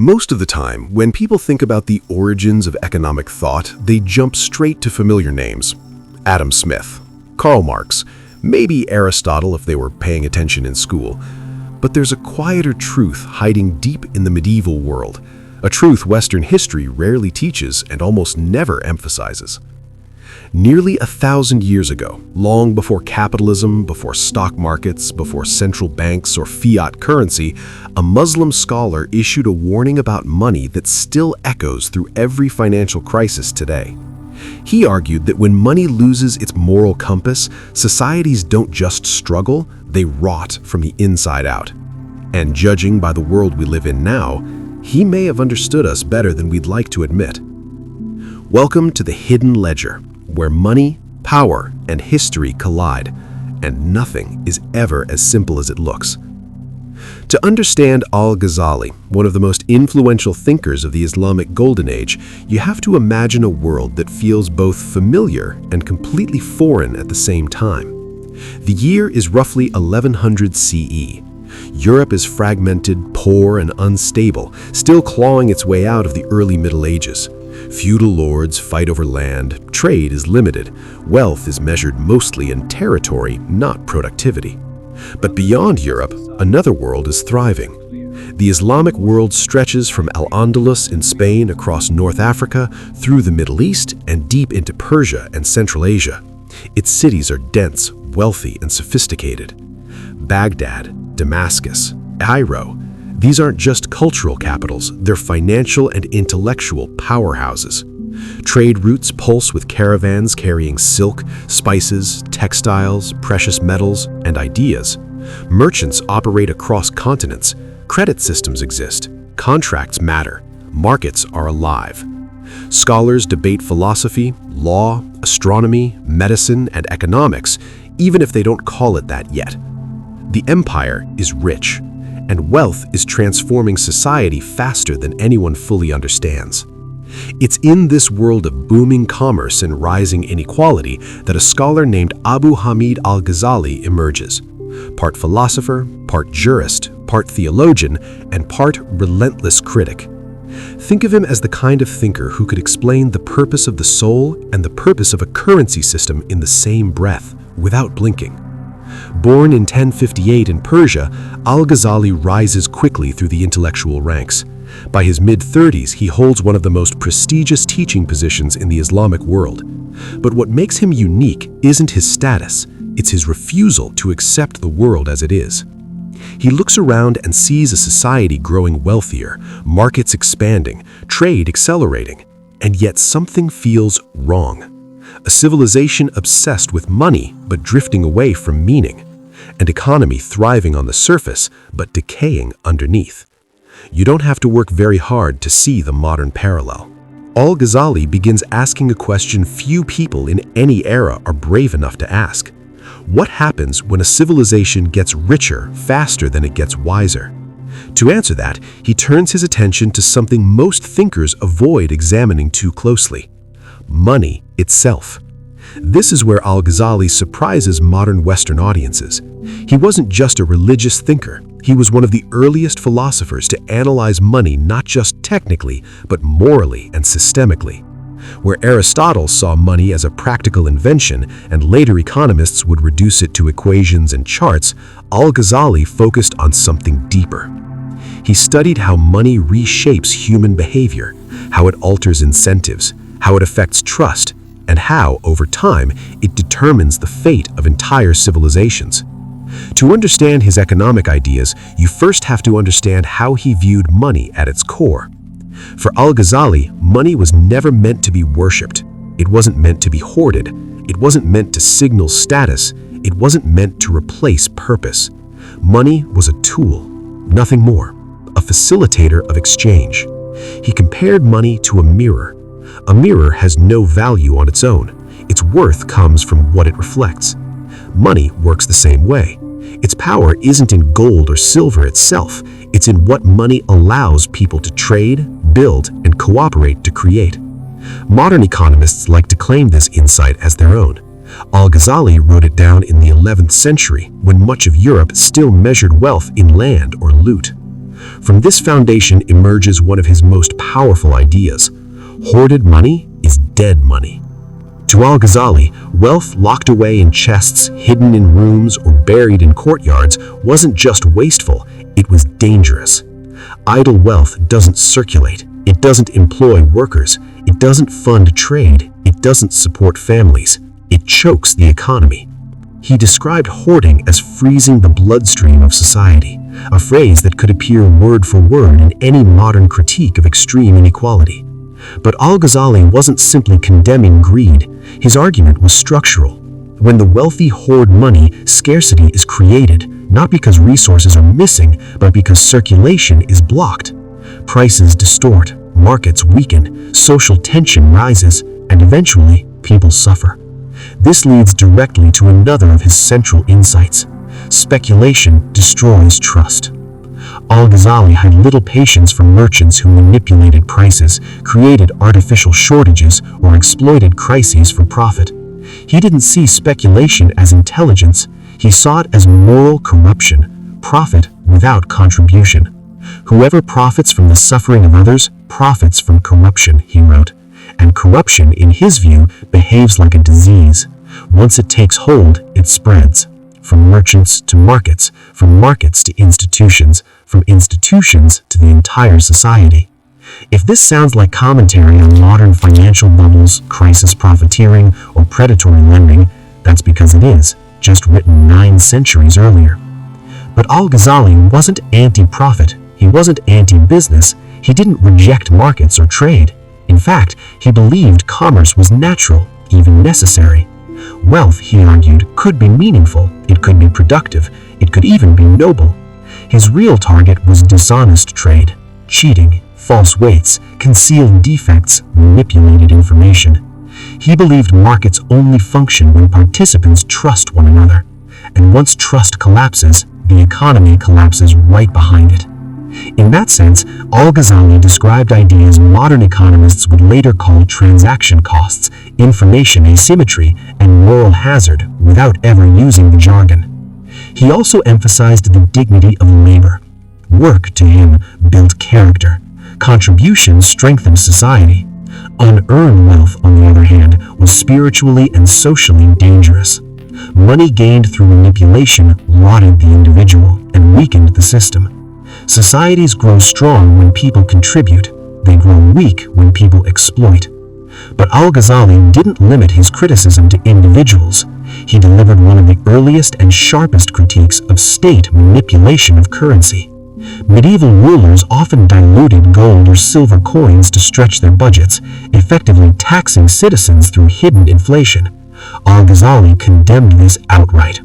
Most of the time, when people think about the origins of economic thought, they jump straight to familiar names. Adam Smith, Karl Marx, maybe Aristotle if they were paying attention in school. But there's a quieter truth hiding deep in the medieval world, a truth Western history rarely teaches and almost never emphasizes. Nearly 1,000 years ago, long before capitalism, before stock markets, before central banks or fiat currency, a Muslim scholar issued a warning about money that still echoes through every financial crisis today. He argued that when money loses its moral compass, societies don't just struggle, they rot from the inside out. And judging by the world we live in now, he may have understood us better than we'd like to admit. Welcome to the Hidden Ledger, where money, power, and history collide, and nothing is ever as simple as it looks. To understand Al-Ghazali, one of the most influential thinkers of the Islamic Golden Age, you have to imagine a world that feels both familiar and completely foreign at the same time. The year is roughly 1100 CE. Europe is fragmented, poor, and unstable, still clawing its way out of the early Middle Ages. Feudal lords fight over land, trade is limited, wealth is measured mostly in territory, not productivity. But beyond Europe, another world is thriving. The Islamic world stretches from Al-Andalus in Spain across North Africa, through the Middle East, and deep into Persia and Central Asia. Its cities are dense, wealthy, and sophisticated. Baghdad, Damascus, Cairo. These aren't just cultural capitals, they're financial and intellectual powerhouses. Trade routes pulse with caravans carrying silk, spices, textiles, precious metals, and ideas. Merchants operate across continents. Credit systems exist. Contracts matter. Markets are alive. Scholars debate philosophy, law, astronomy, medicine, and economics, even if they don't call it that yet. The empire is rich, and wealth is transforming society faster than anyone fully understands. It's in this world of booming commerce and rising inequality that a scholar named Hamid Al-Ghazali emerges. Part philosopher, part jurist, part theologian, and part relentless critic. Think of him as the kind of thinker who could explain the purpose of the soul and the purpose of a currency system in the same breath, without blinking. Born in 1058 in Persia, Al-Ghazali rises quickly through the intellectual ranks. By his mid-30s, he holds one of the most prestigious teaching positions in the Islamic world. But what makes him unique isn't his status, it's his refusal to accept the world as it is. He looks around and sees a society growing wealthier, markets expanding, trade accelerating, and yet something feels wrong. A civilization obsessed with money but drifting away from meaning. An economy thriving on the surface but decaying underneath. You don't have to work very hard to see the modern parallel. Al-Ghazali begins asking a question few people in any era are brave enough to ask. What happens when a civilization gets richer faster than it gets wiser? To answer that, he turns his attention to something most thinkers avoid examining too closely: money itself. This is where Al-Ghazali surprises modern Western audiences. He wasn't just a religious thinker, he was one of the earliest philosophers to analyze money not just technically, but morally and systemically. Where Aristotle saw money as a practical invention and later economists would reduce it to equations and charts, Al-Ghazali focused on something deeper. He studied how money reshapes human behavior, how it alters incentives, how it affects trust, and how, over time, it determines the fate of entire civilizations. To understand his economic ideas, you first have to understand how he viewed money at its core. For Al-Ghazali, money was never meant to be worshipped. It wasn't meant to be hoarded. It wasn't meant to signal status. It wasn't meant to replace purpose. Money was a tool, nothing more, a facilitator of exchange. He compared money to a mirror. A mirror has no value on its own. Its worth comes from what it reflects. Money works the same way. Its power isn't in gold or silver itself. It's in what money allows people to trade, build, and cooperate to create. Modern economists like to claim this insight as their own. Al-Ghazali wrote it down in the 11th century, when much of Europe still measured wealth in land or loot. From this foundation emerges one of his most powerful ideas: hoarded money is dead money. To Al-Ghazali, wealth locked away in chests, hidden in rooms, or buried in courtyards wasn't just wasteful, it was dangerous. Idle wealth doesn't circulate, it doesn't employ workers, it doesn't fund trade, it doesn't support families, it chokes the economy. He described hoarding as freezing the bloodstream of society, a phrase that could appear word for word in any modern critique of extreme inequality. But Al-Ghazali wasn't simply condemning greed, his argument was structural. When the wealthy hoard money, scarcity is created, not because resources are missing, but because circulation is blocked. Prices distort, markets weaken, social tension rises, and eventually, people suffer. This leads directly to another of his central insights: speculation destroys trust. Al-Ghazali had little patience for merchants who manipulated prices, created artificial shortages, or exploited crises for profit. He didn't see speculation as intelligence, he saw it as moral corruption, profit without contribution. Whoever profits from the suffering of others profits from corruption, he wrote. And corruption, in his view, behaves like a disease. Once it takes hold, it spreads. From merchants to markets, from markets to institutions, from institutions to the entire society. If this sounds like commentary on modern financial bubbles, crisis profiteering, or predatory lending, that's because it is, just written 9 centuries earlier. But Al-Ghazali wasn't anti-profit, he wasn't anti-business, he didn't reject markets or trade. In fact, he believed commerce was natural, even necessary. Wealth, he argued, could be meaningful, it could be productive, it could even be noble. His real target was dishonest trade, cheating, false weights, concealed defects, manipulated information. He believed markets only function when participants trust one another. And once trust collapses, the economy collapses right behind it. In that sense, Al-Ghazali described ideas modern economists would later call transaction costs, information asymmetry, and moral hazard without ever using the jargon. He also emphasized the dignity of labor. Work, to him, built character. Contribution strengthened society. Unearned wealth, on the other hand, was spiritually and socially dangerous. Money gained through manipulation rotted the individual and weakened the system. Societies grow strong when people contribute. They grow weak when people exploit. But Al-Ghazali didn't limit his criticism to individuals. He delivered one of the earliest and sharpest critiques of state manipulation of currency. Medieval rulers often diluted gold or silver coins to stretch their budgets, effectively taxing citizens through hidden inflation. Al-Ghazali condemned this outright.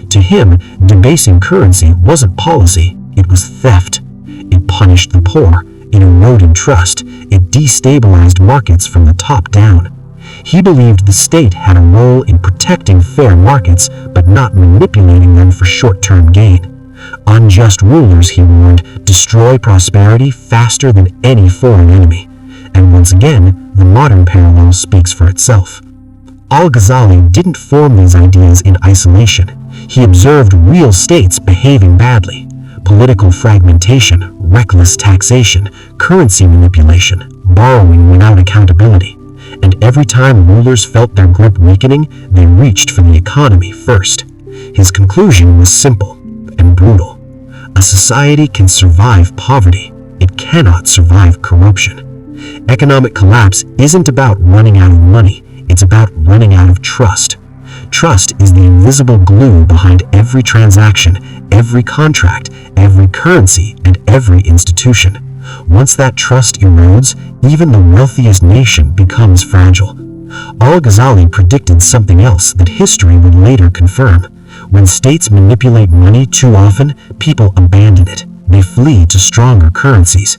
To him, debasing currency wasn't policy, it was theft. It punished the poor, it eroded trust, it destabilized markets from the top down. He believed the state had a role in protecting fair markets, but not manipulating them for short-term gain. Unjust rulers, he warned, destroy prosperity faster than any foreign enemy. And once again, the modern parallel speaks for itself. Al-Ghazali didn't form these ideas in isolation. He observed real states behaving badly. Political fragmentation, reckless taxation, currency manipulation, borrowing without accountability. And every time rulers felt their grip weakening, they reached for the economy first. His conclusion was simple and brutal. A society can survive poverty. It cannot survive corruption. Economic collapse isn't about running out of money. It's about running out of trust. Trust is the invisible glue behind every transaction, every contract, every currency, and every institution. Once that trust erodes, even the wealthiest nation becomes fragile. Al-Ghazali predicted something else that history would later confirm. When states manipulate money too often, people abandon it. They flee to stronger currencies.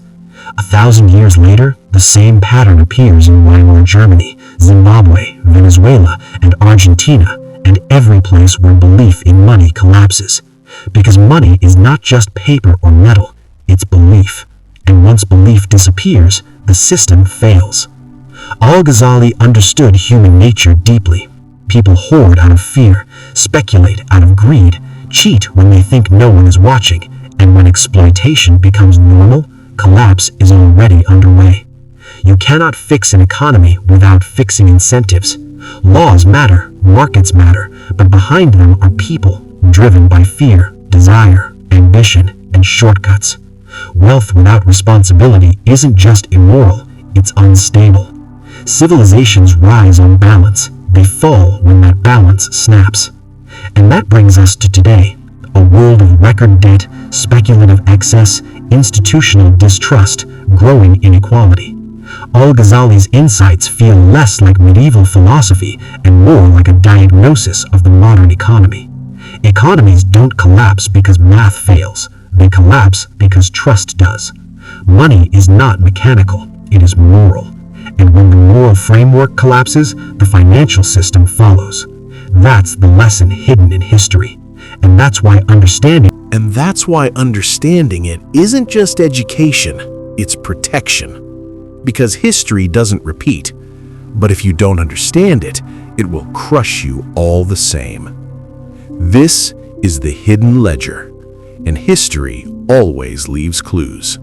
1,000 years later, the same pattern appears in Weimar Germany, Zimbabwe, Venezuela, and Argentina, and every place where belief in money collapses. Because money is not just paper or metal, it's belief. And once belief disappears, the system fails. Al-Ghazali understood human nature deeply. People hoard out of fear, speculate out of greed, cheat when they think no one is watching, And when exploitation becomes normal, collapse is already underway. You cannot fix an economy without fixing incentives. Laws matter, markets matter, but behind them are people, driven by fear, desire, ambition, and shortcuts. Wealth without responsibility isn't just immoral, it's unstable. Civilizations rise on balance. They fall when that balance snaps. And that brings us to today, a world of record debt, speculative excess, institutional distrust, growing inequality. Al-Ghazali's insights feel less like medieval philosophy and more like a diagnosis of the modern economy. Economies don't collapse because math fails. They collapse because trust does. Money is not mechanical, it is moral. And when the moral framework collapses, the financial system follows. That's the lesson hidden in history. And that's why understanding it isn't just education, it's protection. Because history doesn't repeat. But if you don't understand it, it will crush you all the same. This is the hidden ledger, and history always leaves clues.